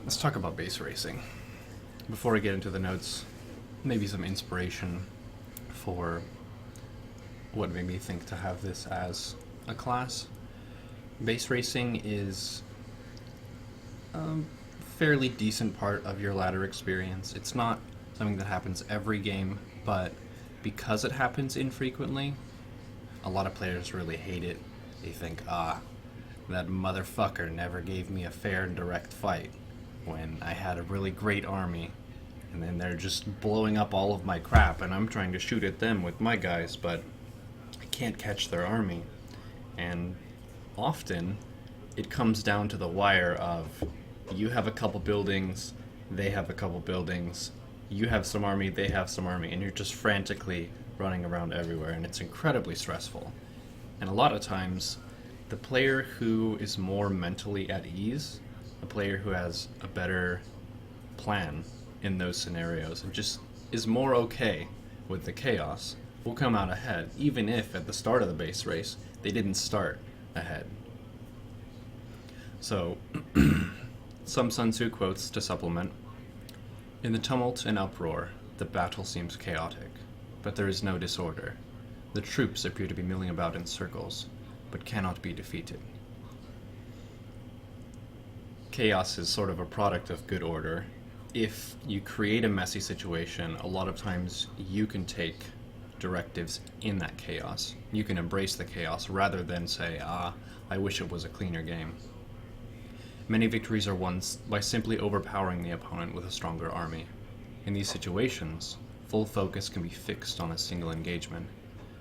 Let's talk about base racing. Before we get into the notes, maybe some inspiration for what made me think to have this as a class. Base racing is a fairly decent part of your ladder experience. It's not something that happens every game, but because it happens infrequently, a lot of players really hate it. They think, that motherfucker never gave me a fair and direct fight when I had a really great army, and then they're just blowing up all of my crap, and I'm trying to shoot at them with my guys, but I can't catch their army. And often, it comes down to the wire of, you have a couple buildings, they have a couple buildings, you have some army, they have some army, and you're just frantically running around everywhere, and it's incredibly stressful. And a lot of times, the player who is more mentally at ease, a player who has a better plan in those scenarios, and just is more okay with the chaos, will come out ahead, even if at the start of the base race, they didn't start ahead. So, some Sun Tzu quotes to supplement. In the tumult and uproar, the battle seems chaotic, but there is no disorder. The troops appear to be milling about in circles, but cannot be defeated. Chaos is sort of a product of good order. If you create a messy situation, a lot of times you can take directives in that chaos. You can embrace the chaos rather than say, I wish it was a cleaner game. Many victories are won by simply overpowering the opponent with a stronger army. In these situations, full focus can be fixed on a single engagement.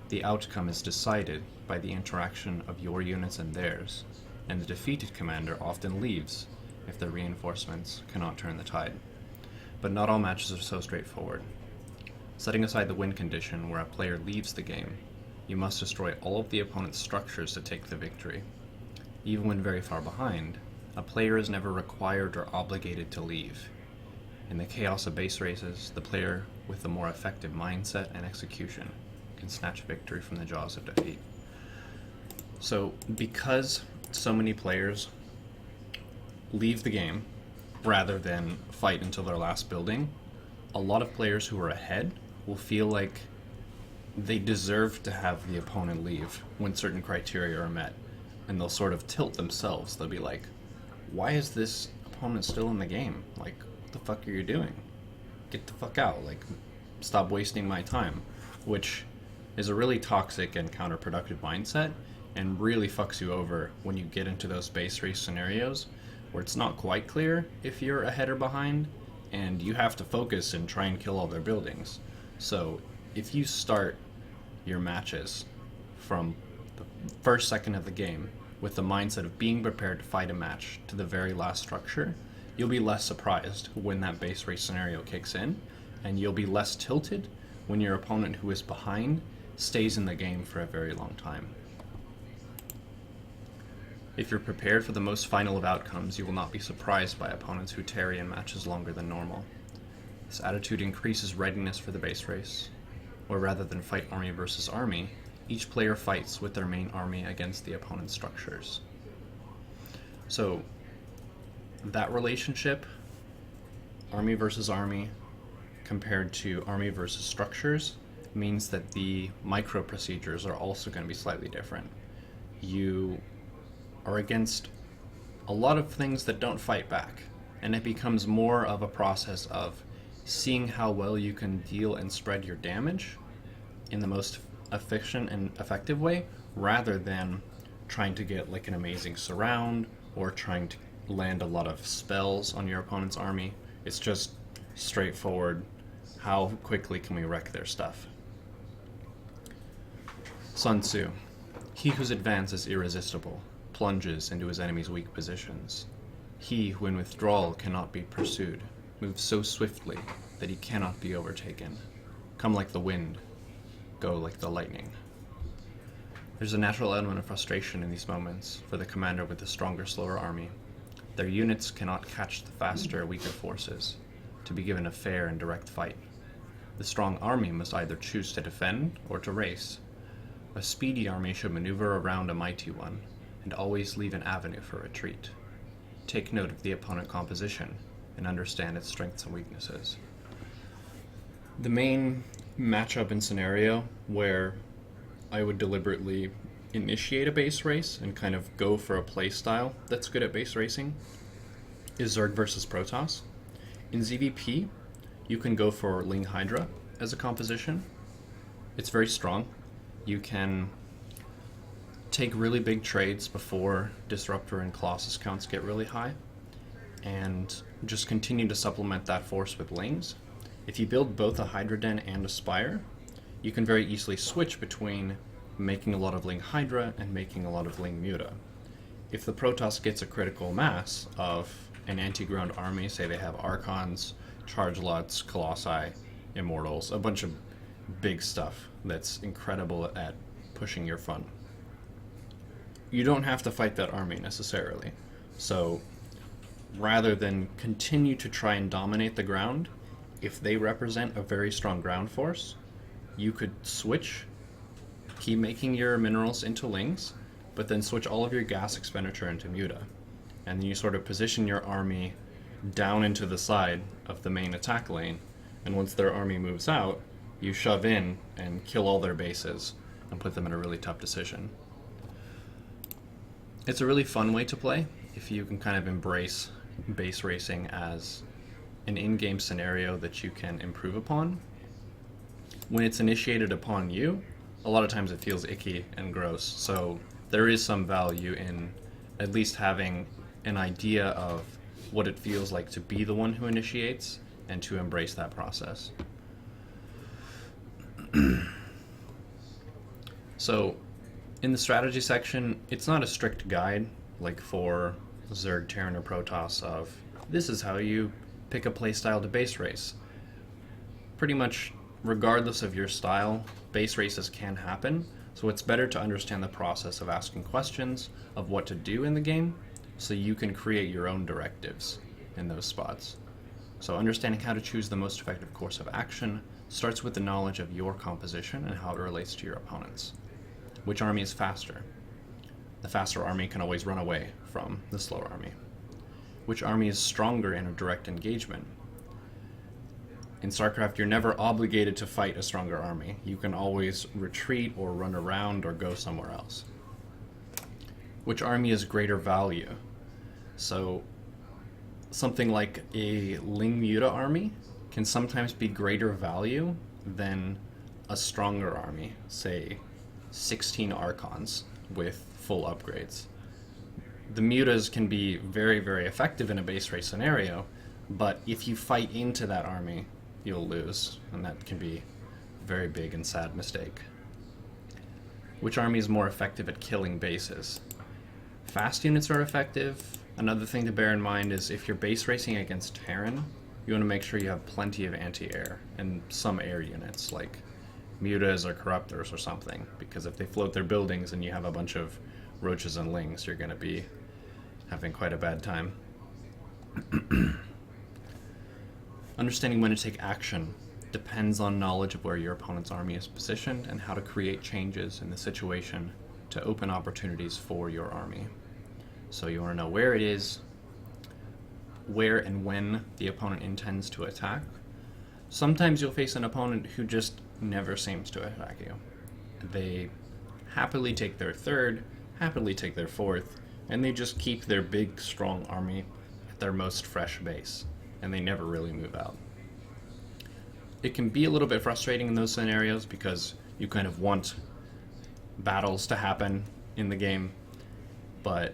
The outcome is decided by the interaction of your units and theirs, and the defeated commander often leaves if the reinforcements cannot turn the tide. But not all matches are so straightforward. Setting aside the win condition where a player leaves the game, you must destroy all of the opponent's structures to take the victory. Even when very far behind, a player is never required or obligated to leave. In the chaos of base races, the player with the more effective mindset and execution can snatch victory from the jaws of defeat. So, because so many players leave the game rather than fight until their last building, a lot of players who are ahead will feel like they deserve to have the opponent leave when certain criteria are met, and they'll sort of tilt themselves. They'll be like, why is this opponent still in the game? Like, what the fuck are you doing? Get the fuck out. Like, stop wasting my time. Which is a really toxic and counterproductive mindset, and really fucks you over when you get into those base race scenarios where it's not quite clear if you're ahead or behind, and you have to focus and try and kill all their buildings. So if you start your matches from the first second of the game with the mindset of being prepared to fight a match to the very last structure, you'll be less surprised when that base race scenario kicks in, and you'll be less tilted when your opponent who is behind stays in the game for a very long time. If you're prepared for the most final of outcomes, you will not be surprised by opponents who tarry in matches longer than normal. This attitude increases readiness for the base race, where rather than fight army versus army, each player fights with their main army against the opponent's structures. So, that relationship, army versus army, compared to army versus structures, means that the micro procedures are also going to be slightly different. You are against a lot of things that don't fight back, and it becomes more of a process of seeing how well you can deal and spread your damage in the most efficient and effective way, rather than trying to get like an amazing surround or trying to land a lot of spells on your opponent's army. It's just straightforward, how quickly can we wreck their stuff. Sun Tzu: he whose advance is irresistible plunges into his enemy's weak positions. He who in withdrawal cannot be pursued moves so swiftly that he cannot be overtaken. Come like the wind, go like the lightning. There's a natural element of frustration in these moments for the commander with the stronger, slower army. Their units cannot catch the faster, weaker forces to be given a fair and direct fight. The strong army must either choose to defend or to race. A speedy army should maneuver around a mighty one, and always leave an avenue for retreat. Take note of the opponent composition. and understand its strengths and weaknesses. The main matchup and scenario where I would deliberately initiate a base race and kind of go for a play style that's good at base racing is Zerg versus Protoss. In ZVP, you can go for Ling Hydra as a composition. It's very strong. You can take really big trades before Disruptor and Colossus counts get really high, and just continue to supplement that force with Lings. If you build both a Hydra Den and a Spire, you can very easily switch between making a lot of Ling Hydra and making a lot of Ling Muta. If the Protoss gets a critical mass of an anti-ground army, say they have Archons, Charge Lots, Colossi, Immortals, a bunch of big stuff that's incredible at pushing your fun, you don't have to fight that army necessarily. So rather than continue to try and dominate the ground, if they represent a very strong ground force, you could switch, keep making your minerals into Lings, but then switch all of your gas expenditure into Muta. And then you sort of position your army down into the side of the main attack lane, and once their army moves out, you shove in and kill all their bases and put them in a really tough decision. It's a really fun way to play if you can kind of embrace base racing as an in-game scenario that you can improve upon. When it's initiated upon you, a lot of times it feels icky and gross, so there is some value in at least having an idea of what it feels like to be the one who initiates and to embrace that process. So in the strategy section, it's not a strict guide like for Zerg, Terran, or Protoss of this is how you pick a playstyle to base race. Pretty much regardless of your style, base races can happen, so it's better to understand the process of asking questions of what to do in the game so you can create your own directives in those spots. So understanding how to choose the most effective course of action starts with the knowledge of your composition and how it relates to your opponents. Which army is faster? The faster army can always run away from the slower army. Which army is stronger in a direct engagement? In StarCraft, you're never obligated to fight a stronger army. You can always retreat or run around or go somewhere else. Which army is greater value? So something like a Ling Muta army can sometimes be greater value than a stronger army, say 16 Archons with full upgrades. The Mutas can be very, very effective in a base race scenario, but if you fight into that army, you'll lose, and that can be a very big and sad mistake. Which army is more effective at killing bases? Fast units are effective. Another thing to bear in mind is if you're base racing against Terran, you want to make sure you have plenty of anti-air and some air units like Mutas or Corruptors or something, because if they float their buildings and you have a bunch of Roaches and Lings, you're going to be having quite a bad time. Understanding when to take action depends on knowledge of where your opponent's army is positioned and how to create changes in the situation to open opportunities for your army. So you want to know where it is, where and when the opponent intends to attack. Sometimes you'll face an opponent who just never seems to attack you. They happily take their third, happily take their fourth, and they just keep their big, strong army at their most fresh base, and they never really move out. It can be a little bit frustrating in those scenarios because you kind of want battles to happen in the game, but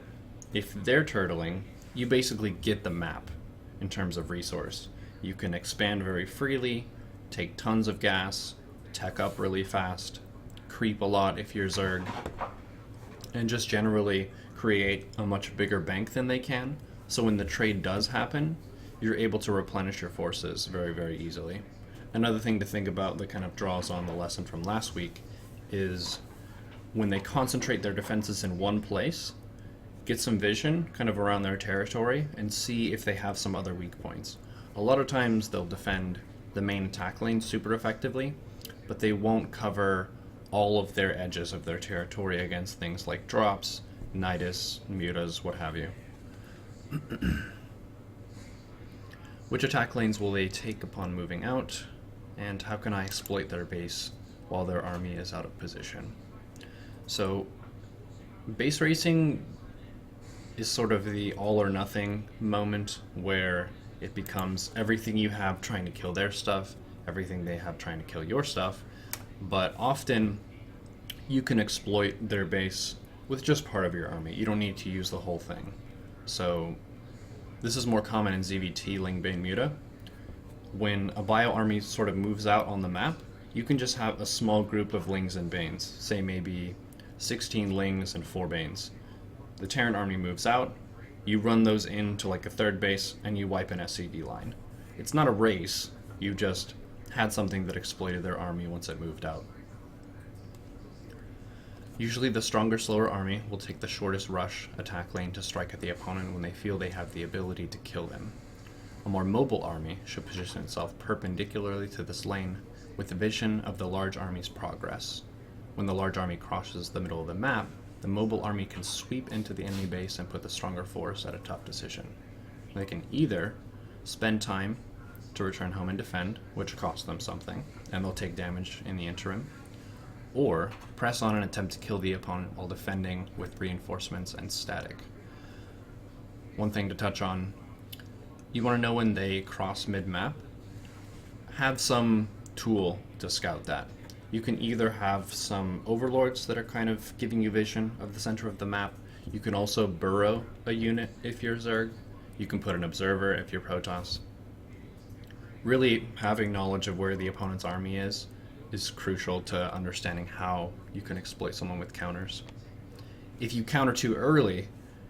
if they're turtling, you basically get the map in terms of resource. You can expand very freely, take tons of gas, tech up really fast, creep a lot if you're Zerg, and just generally create a much bigger bank than they can, so when the trade does happen, you're able to replenish your forces very, very easily. Another thing to think about that kind of draws on the lesson from last week is when they concentrate their defenses in one place, get some vision kind of around their territory and see if they have some other weak points. A lot of times they'll defend the main attack lane super effectively, but they won't cover all of their edges of their territory against things like drops, nidus, mutas, what have you. Which attack lanes will they take upon moving out, and how can I exploit their base while their army is out of position? So base racing is sort of the all or nothing moment where it becomes everything you have trying to kill their stuff, everything they have trying to kill your stuff, but often you can exploit their base with just part of your army. You don't need to use the whole thing. So this is more common in ZVT, Ling, Bane, Muta. When a bio army sort of moves out on the map, you can just have a small group of Lings and Banes, say maybe 16 Lings and 4 Banes. The Terran army moves out, you run those into like a third base, and you wipe an SCV line. It's not a race, you just had something that exploited their army once it moved out. Usually the stronger, slower army will take the shortest rush attack lane to strike at the opponent when they feel they have the ability to kill them. A more mobile army should position itself perpendicularly to this lane with the vision of the large army's progress. When the large army crosses the middle of the map, the mobile army can sweep into the enemy base and put the stronger force at a tough decision. They can either spend time to return home and defend, which costs them something, and they'll take damage in the interim, or press on and attempt to kill the opponent while defending with reinforcements and static. One thing to touch on, you want to know when they cross mid-map, have some tool to scout that. You can either have some overlords that are kind of giving you vision of the center of the map. You can also burrow a unit if you're Zerg. You can put an observer if you're Protoss. Really, having knowledge of where the opponent's army is crucial to understanding how you can exploit someone with counters. If you counter too early,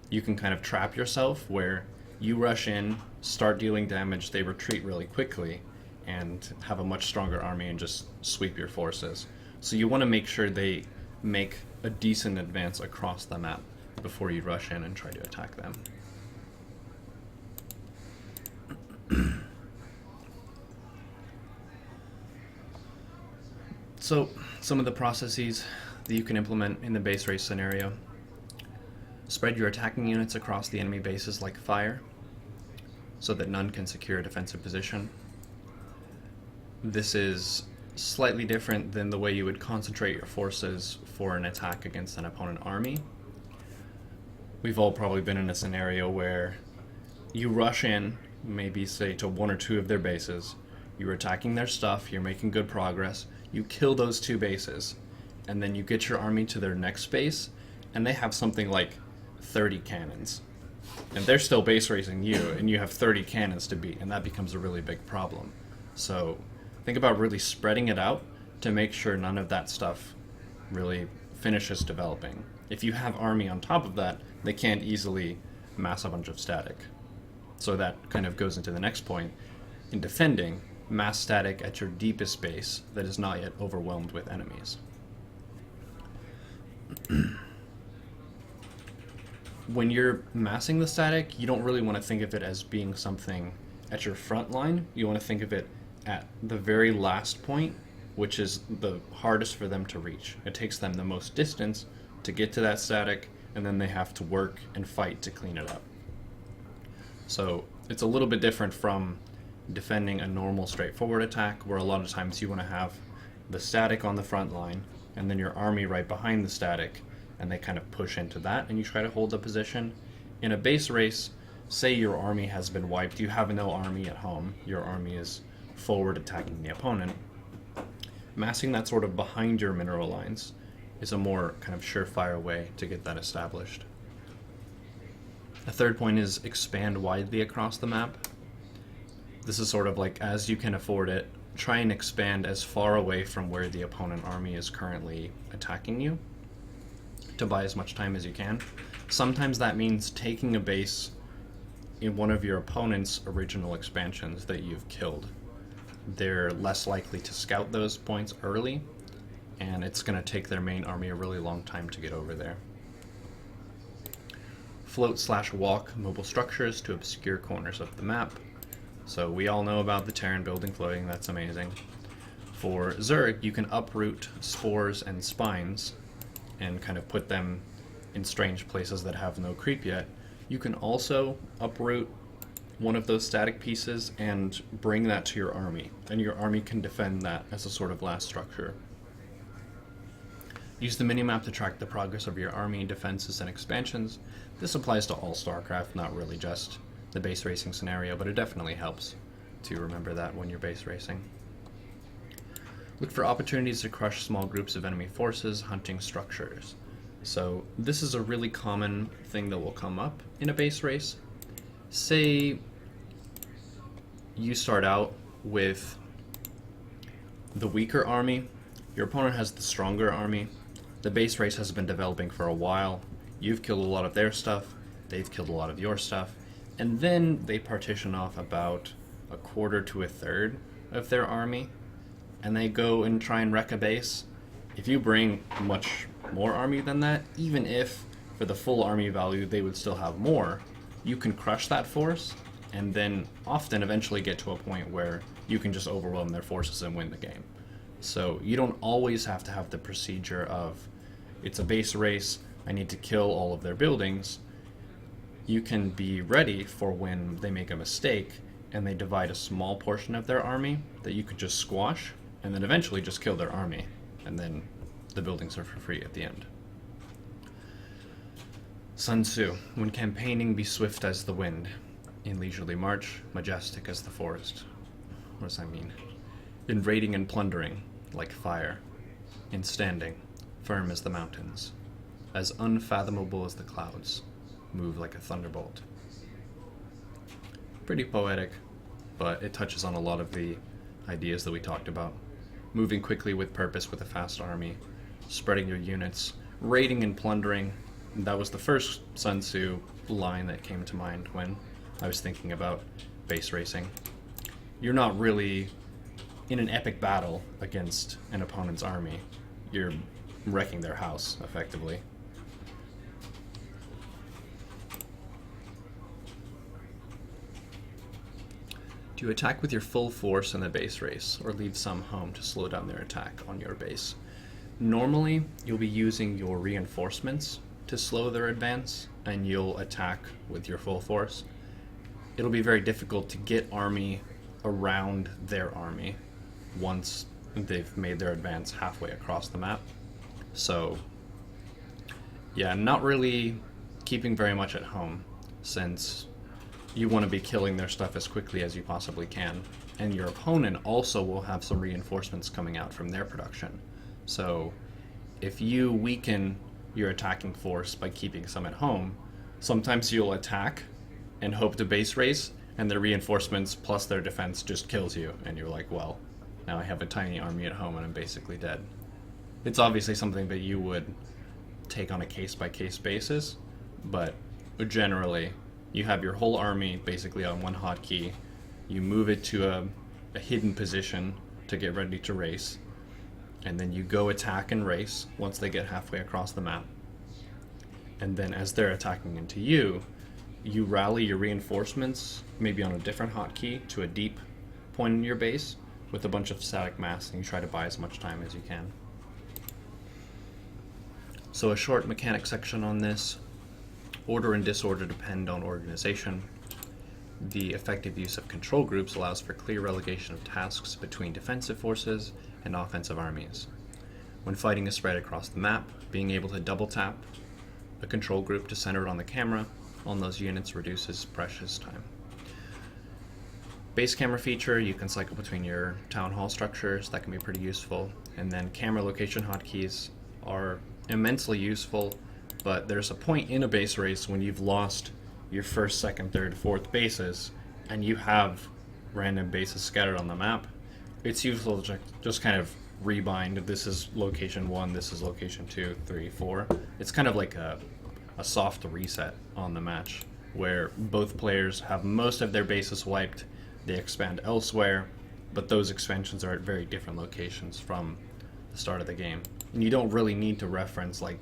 you can kind of trap yourself where you rush in, start dealing damage, they retreat really quickly, and have a much stronger army and just sweep your forces. So you want to make sure they make a decent advance across the map before you rush in and try to attack them. So some of the processes that you can implement in the base race scenario. Spread your attacking units across the enemy bases like fire, so that none can secure a defensive position. This is slightly different than the way you would concentrate your forces for an attack against an opponent army. We've all probably been in a scenario where you rush in, maybe say to 1 or 2 of their bases, you're attacking their stuff, you're making good progress, you kill those 2 bases, and then you get your army to their next base, and they have something like 30 cannons. And they're still base racing you, and you have 30 cannons to beat, and that becomes a really big problem. So think about really spreading it out to make sure none of that stuff really finishes developing. If you have army on top of that, they can't easily mass a bunch of static. So that kind of goes into the next point. In defending, mass static at your deepest base that is not yet overwhelmed with enemies. When you're massing the static, you don't really want to think of it as being something at your front line. You want to think of it at the very last point, which is the hardest for them to reach. It takes them the most distance to get to that static, and then they have to work and fight to clean it up. So it's a little bit different from defending a normal straightforward attack, where a lot of times you want to have the static on the front line, and then your army right behind the static, and they kind of push into that, and you try to hold the position. In a base race, say your army has been wiped, you have no army at home, your army is forward attacking the opponent. Massing that sort of behind your mineral lines is a more kind of surefire way to get that established. A third point is expand widely across the map. This is sort of like, as you can afford it, try and expand as far away from where the opponent army is currently attacking you to buy as much time as you can. Sometimes that means taking a base in one of your opponent's original expansions that you've killed. They're less likely to scout those points early, and it's going to take their main army a really long time to get over there. Float/walk mobile structures to obscure corners of the map. So we all know about the Terran building floating, that's amazing. For Zerg, you can uproot spores and spines and kind of put them in strange places that have no creep yet. You can also uproot one of those static pieces and bring that to your army, and your army can defend that as a sort of last structure. Use the minimap to track the progress of your army, defenses, and expansions. This applies to all StarCraft, not really just the base racing scenario, but it definitely helps to remember that when you're base racing. Look for opportunities to crush small groups of enemy forces, hunting structures. So this is a really common thing that will come up in a base race. Say you start out with the weaker army, your opponent has the stronger army, the base race has been developing for a while, you've killed a lot of their stuff, they've killed a lot of your stuff, and then they partition off about a quarter to a third of their army, and they go and try and wreck a base. If you bring much more army than that, even if for the full army value they would still have more, you can crush that force, and then often eventually get to a point where you can just overwhelm their forces and win the game. So you don't always have to have the procedure of, it's a base race, I need to kill all of their buildings. You can be ready for when they make a mistake and they divide a small portion of their army that you could just squash, and then eventually just kill their army, and then the buildings are for free at the end. Sun Tzu, when campaigning, be swift as the wind, in leisurely march, majestic as the forest. What does that mean? In raiding and plundering, like fire. In standing, firm as the mountains. As unfathomable as the clouds, move like a thunderbolt. Pretty poetic, but it touches on a lot of the ideas that we talked about. Moving quickly with purpose with a fast army, spreading your units, raiding and plundering. That was the first Sun Tzu line that came to mind when I was thinking about base racing. You're not really in an epic battle against an opponent's army. You're wrecking their house, effectively. Do you attack with your full force in the base race, or leave some home to slow down their attack on your base? Normally, you'll be using your reinforcements to slow their advance, and you'll attack with your full force. It'll be very difficult to get army around their army once they've made their advance halfway across the map. So, yeah, not really keeping very much at home, since you want to be killing their stuff as quickly as you possibly can. And your opponent also will have some reinforcements coming out from their production. So if you weaken your attacking force by keeping some at home, sometimes you'll attack and hope to base race, and their reinforcements plus their defense just kills you, and you're like, well, now I have a tiny army at home and I'm basically dead. It's obviously something that you would take on a case-by-case basis, but generally, you have your whole army basically on one hotkey, you move it to a hidden position to get ready to race, and then you go attack and race once they get halfway across the map. And then as they're attacking into you, you rally your reinforcements, maybe on a different hotkey, to a deep point in your base with a bunch of static mass, and you try to buy as much time as you can. So a short mechanic section on this. Order and disorder depend on organization. The effective use of control groups allows for clear relegation of tasks between defensive forces and offensive armies. When fighting is spread across the map, being able to double tap a control group to center it on the camera on those units reduces precious time. Base camera feature, you can cycle between your town hall structures, that can be pretty useful. And then camera location hotkeys are immensely useful, but there's a point in a base race when you've lost your first, second, third, fourth bases, and you have random bases scattered on the map. It's useful to just kind of rebind. This is location 1, this is location 2, 3, 4. It's kind of like a soft reset on the match, where both players have most of their bases wiped, they expand elsewhere, but those expansions are at very different locations from the start of the game. And you don't really need to reference like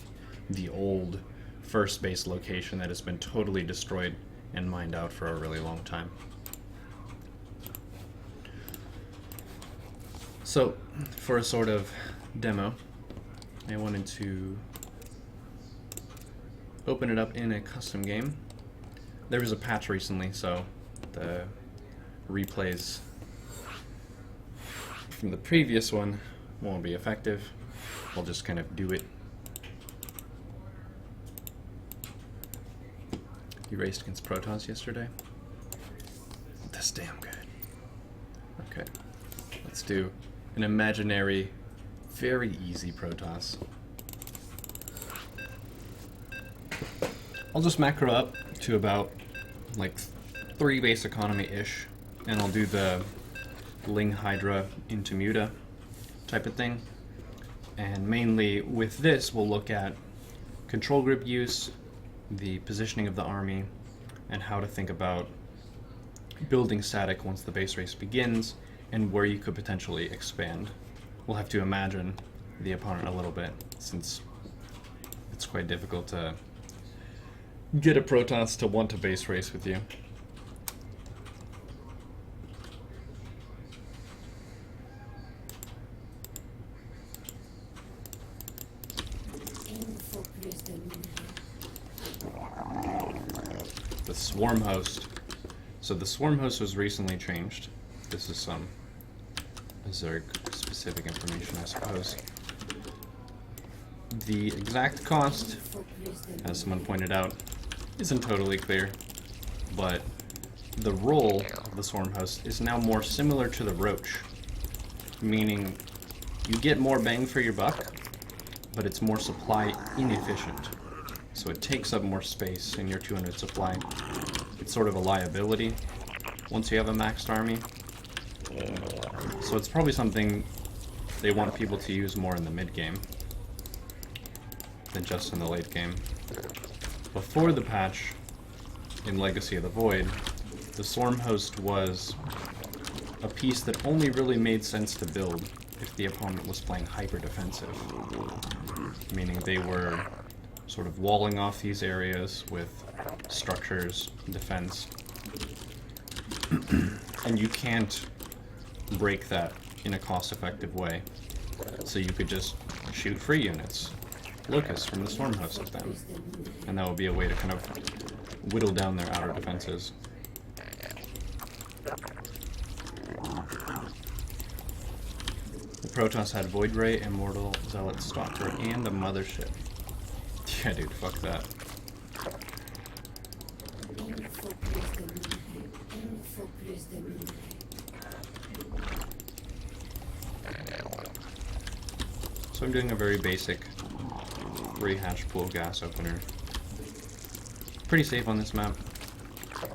the old first base location that has been totally destroyed and mined out for a really long time. So, for a sort of demo, I wanted to open it up in a custom game. There was a patch recently, so the replays from the previous one won't be effective. I'll just kind of do it. You raced against Protoss yesterday? That's damn good. Okay, let's do an imaginary, very easy Protoss. I'll just macro up to about like 3 base economy-ish, and I'll do the Ling Hydra into Muta type of thing. And mainly with this, we'll look at control group use, the positioning of the army, and how to think about building static once the base race begins, and where you could potentially expand. We'll have to imagine the opponent a little bit, since it's quite difficult to get a Protoss to want to base race with you. The Swarm Host. So the Swarm Host was recently changed. This is some Zerg specific information, I suppose. The exact cost, as someone pointed out, isn't totally clear, but the role of the Swarm Host is now more similar to the Roach, meaning you get more bang for your buck, but it's more supply inefficient. So it takes up more space in your 200 supply. It's sort of a liability once you have a maxed army. So it's probably something they want people to use more in the mid game than just in the late game. Before the patch in Legacy of the Void, the Swarm Host was a piece that only really made sense to build if the opponent was playing hyper defensive, meaning they were sort of walling off these areas with structures, defense, and you can't break that in a cost-effective way. So you could just shoot free units, locusts from the Swarm Host at them, and that would be a way to kind of whittle down their outer defenses. The Protoss had Void Ray, Immortal, Zealot, Stalker, and a Mothership. Yeah, dude, fuck that. So I'm doing a very basic rehatch pool gas opener. Pretty safe on this map.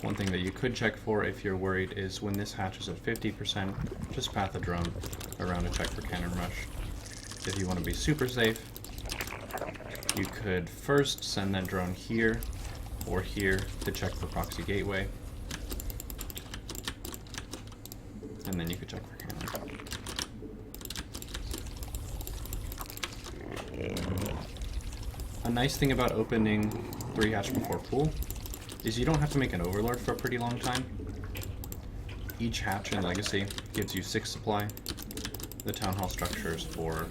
One thing that you could check for if you're worried is when this hatch is at 50%, just path a drone around to check for cannon rush. If you want to be super safe, you could first send that drone here or here to check for proxy gateway, and then you could check for cannon. A nice thing about opening 3 hatch before pool is you don't have to make an overlord for a pretty long time. Each hatch in Legacy gives you 6 supply. The Town Hall structures for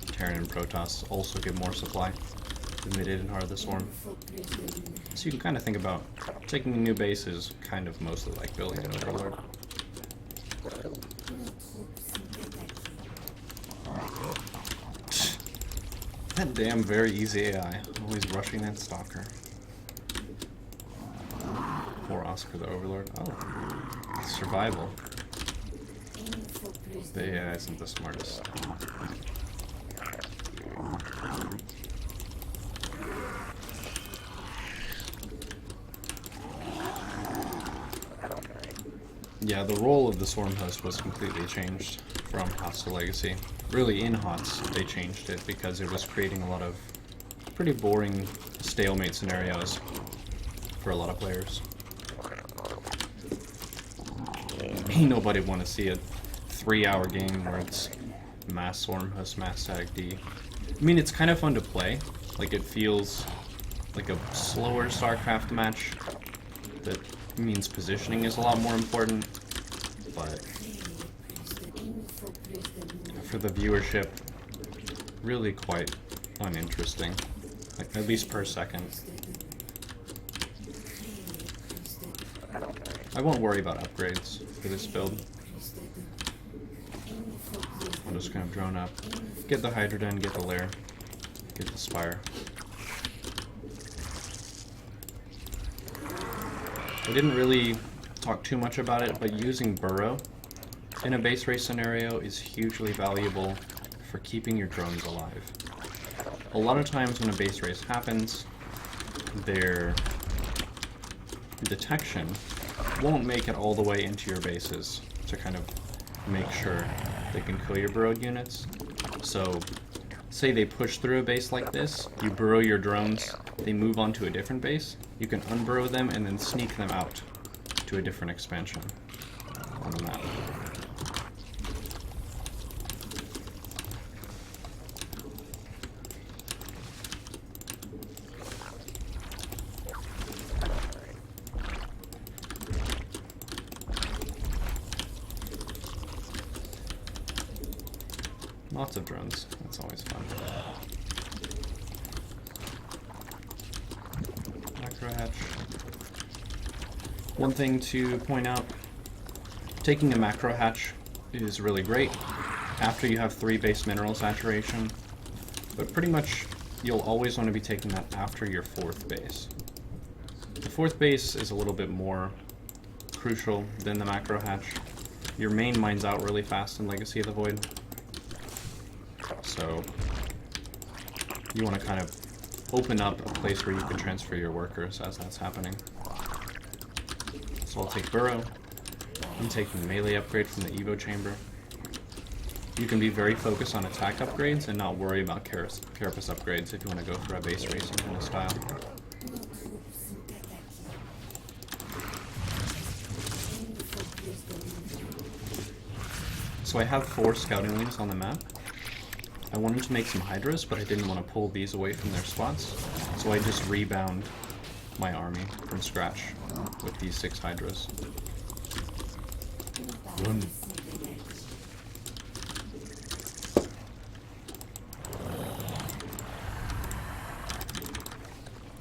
Terran and Protoss also give more supply than they did in Heart of the Swarm. So you can kind of think about taking a new base is kind of mostly like building an overlord. That damn very easy AI, always rushing that stalker. Poor Oscar the Overlord. Oh, survival. The AI isn't the smartest. Yeah, the role of the Swarm Host was completely changed from HOTS to Legacy. Really, in HOTS, they changed it because it was creating a lot of pretty boring stalemate scenarios for a lot of players. Ain't nobody want to see a 3-hour game where it's mass Swarm Host, mass static D. I mean, it's kind of fun to play. Like, it feels like a slower StarCraft match that means positioning is a lot more important, but for the viewership, really quite uninteresting, like at least per second. I won't worry about upgrades for this build. I'll just kind of drone up, get the Hydra den, get the lair, get the Spire. I didn't really talk too much about it, but using Burrow in a base race scenario is hugely valuable for keeping your drones alive. A lot of times when a base race happens, their detection won't make it all the way into your bases to kind of make sure they can kill your burrowed units. So, say they push through a base like this, you burrow your drones, they move on to a different base, you can unburrow them and then sneak them out to a different expansion on the map. Lots of drones, that's always fun. Macro hatch. One thing to point out, taking a macro hatch is really great after you have 3 base mineral saturation, but pretty much you'll always want to be taking that after your 4th base. The 4th base is a little bit more crucial than the macro hatch. Your main mines out really fast in Legacy of the Void. So you want to kind of open up a place where you can transfer your workers as that's happening. So I'll take Burrow. I'm taking the melee upgrade from the Evo chamber. You can be very focused on attack upgrades and not worry about carapace upgrades if you want to go for a base racing kind of style. So I have 4 scouting links on the map. I wanted to make some Hydras, but I didn't want to pull these away from their spots, so I just rebound my army from scratch with these 6 Hydras. Run.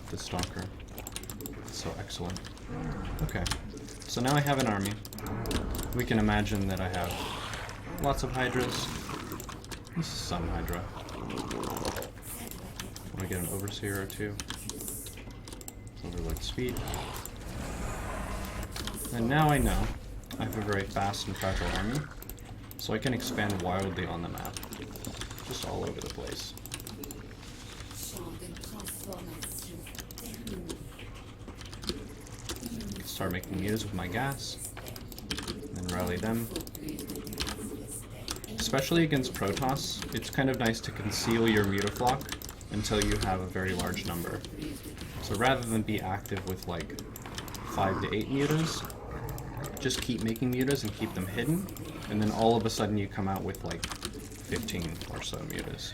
The Stalker. So excellent. Okay, so now I have an army. We can imagine that I have lots of Hydras. This is some Hydra. Want to get an Overseer or 2. Overload speed. And now I know I have a very fast and fragile army, so I can expand wildly on the map. Just all over the place. Start making mutas with my gas, and then rally them. Especially against Protoss, it's kind of nice to conceal your mutaflock until you have a very large number. So rather than be active with like 5 to 8 mutas, just keep making mutas and keep them hidden, and then all of a sudden you come out with like 15 or so mutas.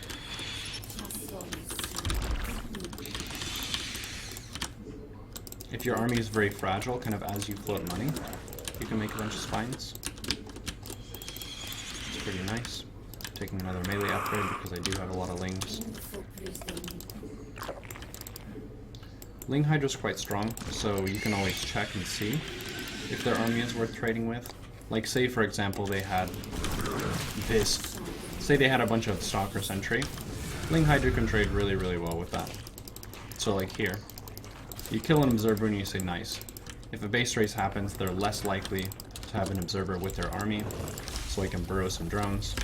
If your army is very fragile, kind of as you float money, you can make a bunch of spines. Pretty nice. Taking another melee upgrade because I do have a lot of Lings. Ling Hydra's quite strong, so you can always check and see if their army is worth trading with. Like, say for example they had this. Say they had a bunch of Stalker Sentry. Ling Hydra can trade really, really well with that. So like here, you kill an Observer and you say nice. If a base race happens, they're less likely to have an Observer with their army, so I can burrow some drones.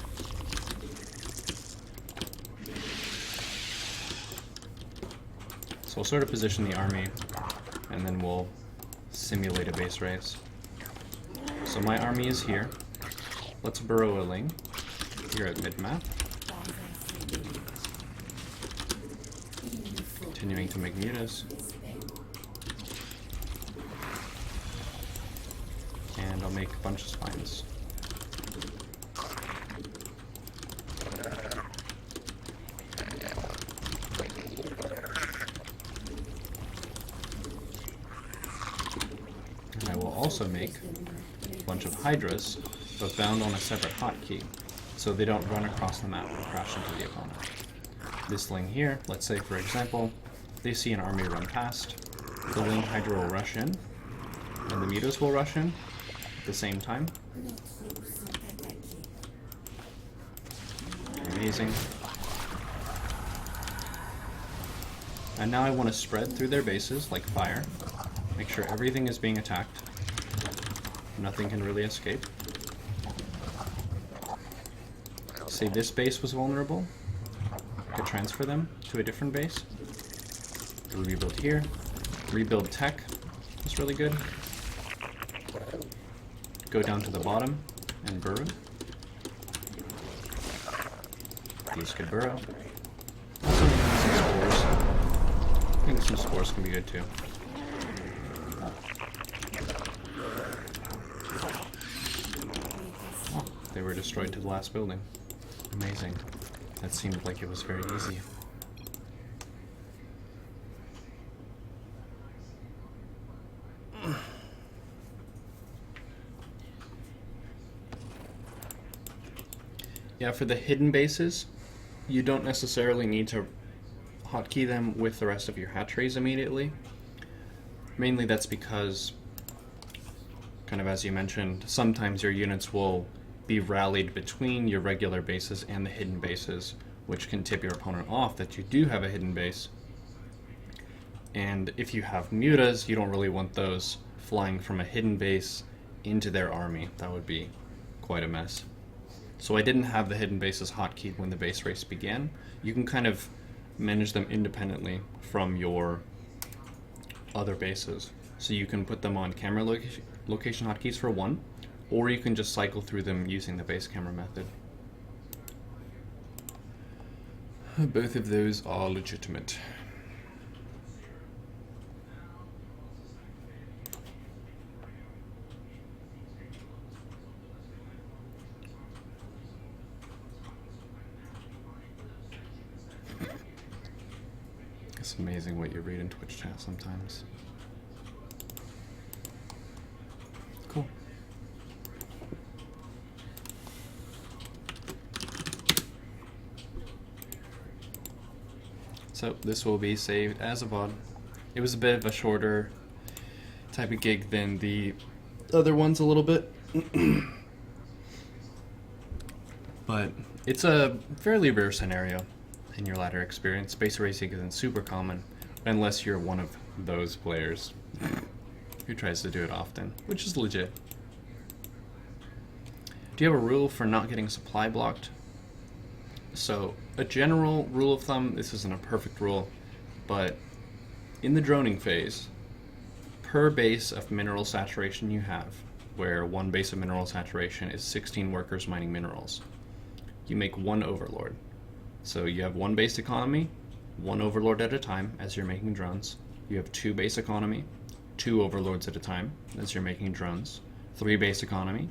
So I'll sort of position the army, and then we'll simulate a base race. So my army is here. Let's burrow a Ling here at mid-map. Continuing to make mutas. And I'll make a bunch of spines. And I will also make a bunch of Hydras, but bound on a separate hotkey, so they don't run across the map and crash into the opponent. This Ling here, let's say for example, they see an army run past, the Ling Hydra will rush in, and the mutas will rush in at the same time. Amazing. And now I want to spread through their bases like fire. Make sure everything is being attacked. Nothing can really escape. Say this base was vulnerable. I could transfer them to a different base. Rebuild here. Rebuild tech is really good. Go down to the bottom and burrow. These could burrow. Also need some spores. I think some spores can be good too. Oh, they were destroyed to the last building. Amazing. That seemed like it was very easy. Yeah, for the hidden bases, you don't necessarily need to hotkey them with the rest of your hatcheries immediately. Mainly that's because, kind of as you mentioned, sometimes your units will be rallied between your regular bases and the hidden bases, which can tip your opponent off that you do have a hidden base. And if you have mutas, you don't really want those flying from a hidden base into their army. That would be quite a mess. So I didn't have the hidden bases hotkeyed when the base race began. You can kind of manage them independently from your other bases. So you can put them on camera location hotkeys for one, or you can just cycle through them using the base camera method. Both of those are legitimate. It's amazing what you read in Twitch chat sometimes. Cool. So this will be saved as a VOD. It was a bit of a shorter type of gig than the other ones a little bit. But it's a fairly rare scenario in your ladder experience. Space racing isn't super common, unless you're one of those players who tries to do it often, which is legit. Do you have a rule for not getting supply blocked? So, a general rule of thumb, this isn't a perfect rule, but in the droning phase, per base of mineral saturation you have, where one base of mineral saturation is 16 workers mining minerals, you make one overlord. So you have one base economy, one overlord at a time as you're making drones. You have two base economy, two overlords at a time as you're making drones. Three base economy,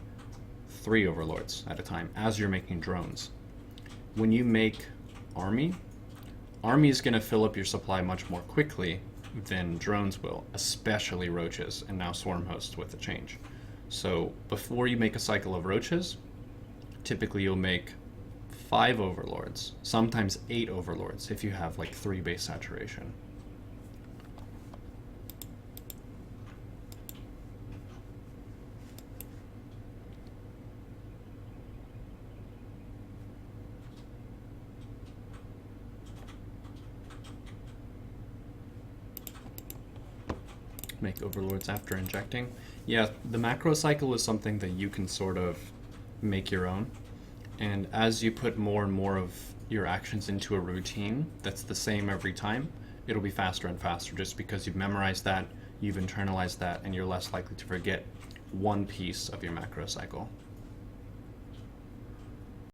three overlords at a time as you're making drones. When you make army is going to fill up your supply much more quickly than drones will, especially roaches and now swarm hosts with the change. So before you make a cycle of roaches, typically you'll make 5 overlords, sometimes 8 overlords if you have like 3 base saturation. Make overlords after injecting. Yeah, the macro cycle is something that you can sort of make your own. And as you put more and more of your actions into a routine that's the same every time, it'll be faster and faster just because you've memorized that, you've internalized that, and you're less likely to forget one piece of your macro cycle.